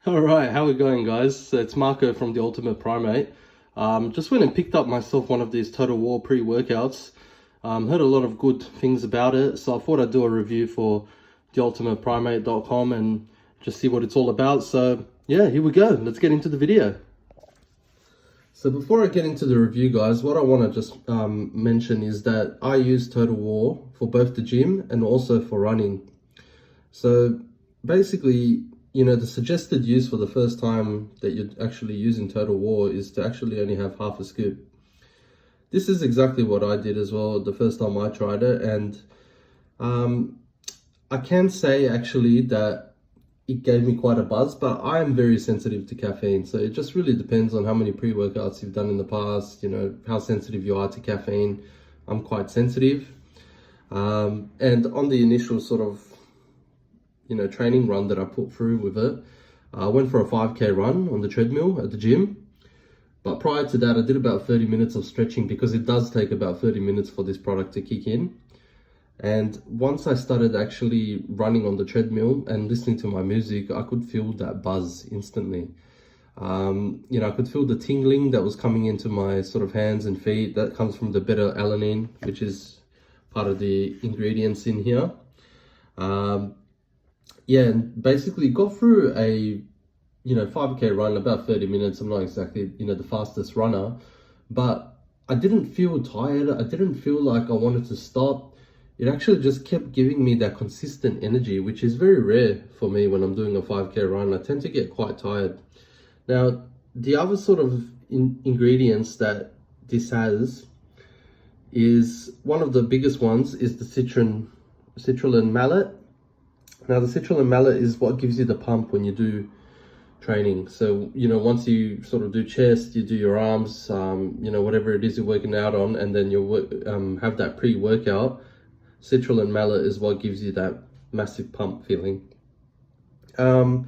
All right, how we going, guys? So it's Marco from the Ultimate Primate. Just went and picked up myself one of these Total War pre-workouts. Heard a lot of good things about it, so I thought I'd do a review for theultimateprimate.com and just see what it's all about. So yeah, here we go. Let's get into the video. So before I get into the review, guys, what I want to just mention is that I use Total War for both the gym and also for running. So basically, the suggested use for the first time that you're actually using Total War is to actually only have half a scoop. This is exactly what I did as well the first time I tried it, and I can say actually that it gave me quite a buzz, but I am very sensitive to caffeine, so it just really depends on how many pre-workouts you've done in the past, how sensitive you are to caffeine. I'm quite sensitive, and on the initial sort of training run that I put through with it, I went for a 5k run on the treadmill at the gym. But prior to that, I did about 30 minutes of stretching because it does take about 30 minutes for this product to kick in. And once I started actually running on the treadmill and listening to my music, I could feel that buzz instantly. I could feel the tingling that was coming into my sort of hands and feet. That comes from the beta-alanine, which is part of the ingredients in here. And basically got through a 5k run, about 30 minutes. I'm not exactly the fastest runner, but I didn't feel tired. I didn't feel like I wanted to stop. It actually just kept giving me that consistent energy, which is very rare for me when I'm doing a 5k run. I tend to get quite tired. Now, the other sort of ingredients that this has is, one of the biggest ones is the citrulline malate. Now, the citrulline malate is what gives you the pump when you do training. So, once you sort of do chest, you do your arms, whatever it is you're working out on, and then you have that pre-workout, citrulline malate is what gives you that massive pump feeling. For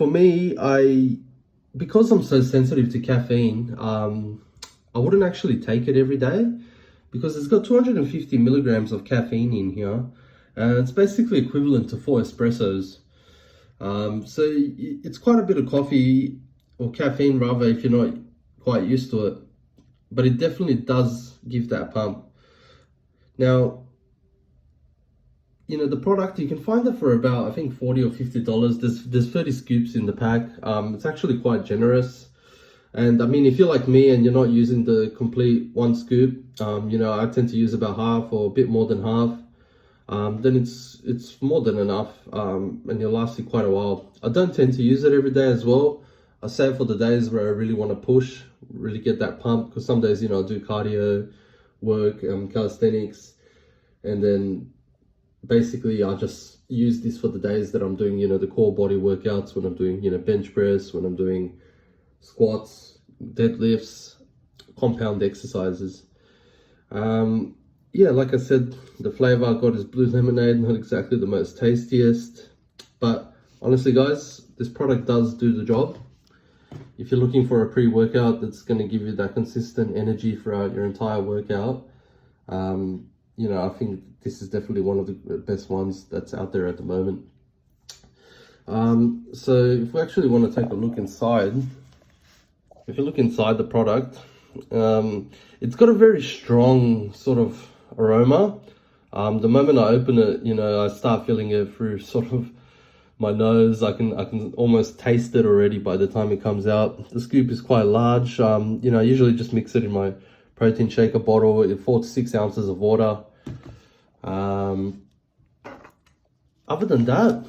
me, because I'm so sensitive to caffeine, I wouldn't actually take it every day because it's got 250 milligrams of caffeine in here. It's basically equivalent to 4 espressos. So it's quite a bit of coffee, or caffeine rather, if you're not quite used to it. But it definitely does give that pump. Now, the product, you can find it for about, I think, $40 or $50. There's 30 scoops in the pack. It's actually quite generous. And I mean, if you're like me and you're not using the complete 1 scoop, I tend to use about half or a bit more than half. Then it's more than enough, and it'll last you quite a while. I don't tend to use it every day as well. I save for the days where I really want to push, really get that pump, because some days, I do cardio, work, calisthenics, and then basically I just use this for the days that I'm doing, the core body workouts, when I'm doing, bench press, when I'm doing squats, deadlifts, compound exercises. Like I said, the flavor I got is blue lemonade, not exactly the most tastiest, but honestly, guys, this product does do the job. If you're looking for a pre-workout that's going to give you that consistent energy throughout your entire workout, I think this is definitely one of the best ones that's out there at the moment. So if we actually want to take a look inside, if you look inside the product, it's got a very strong sort of aroma. The moment I open it, I start feeling it through sort of my nose. I can almost taste it already by the time it comes out. The scoop is quite large. I usually just mix it in my protein shaker bottle with 4 to 6 ounces of water. Other than that,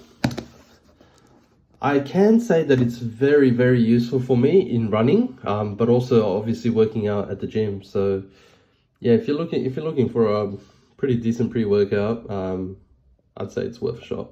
I can say that it's very, very useful for me in running, but also obviously working out at the gym. So yeah, if you're looking for a pretty decent pre-workout, I'd say it's worth a shot.